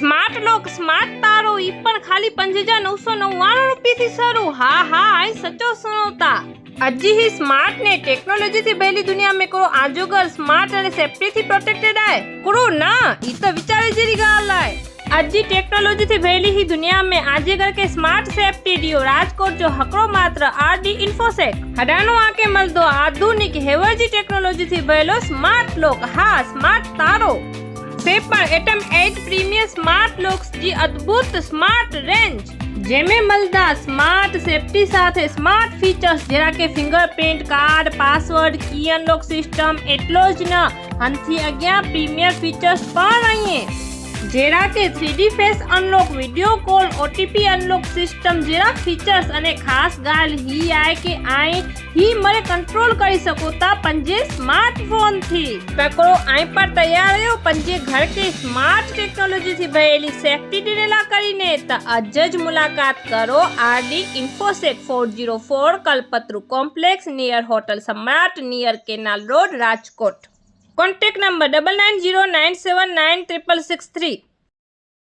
Smart lock smart तारो ई पण खाली 5999 रुपये थी शरू। हाँ हाँ आई सचो सुनो ता। अजी ही स्मार्ट ने टेक्नोलॉजी थी बेली दुनिया में करो आजोगर स्मार्ट अने सेफ्टी थी प्रोटेक्टेड है करो ना ई तो विचारे जेरी गाल है। अजी टेक्नोलॉजी थी बेली ही दुनिया में आजेगर के स्मार्ट सेफ्टी डियो राजकोट जो हकरो मात्र आरडी इन्फोसेक हडानो आके मल दो आधुनिक हेवरजी टेक्नोलॉजी थी बेलो स्मार्ट लॉक। हाँ स्मार्ट तारो paper atom 8 premier smart locks जी अद्भुत स्मार्ट रेंज जेमे मलदा स्मार्ट सेफ्टी साथे स्मार्ट फीचर्स जेरा के फिंगरप्रिंट कार्ड पासवर्ड की अनलॉक सिस्टम एटलो ज न हंथी अग्या प्रीमियर फीचर्स पण आए जेरा के 3D face unlock video call OTP unlock system जेरा फीचर्स अने खास गाल ही आए के आए ही मरे कंट्रोल करी सको ता पंजे स्मार्टफोन थी तकरो आई पर तैयार हो पंजे घर के स्मार्ट टेक्नोलॉजी थी भयेली सेफ्टी डिरेला करीने त अजज मुलाकात करो RD Infosec 404 Kalpataru complex near hotel Samrat near canal road Rajkot. Contact number 9909796663।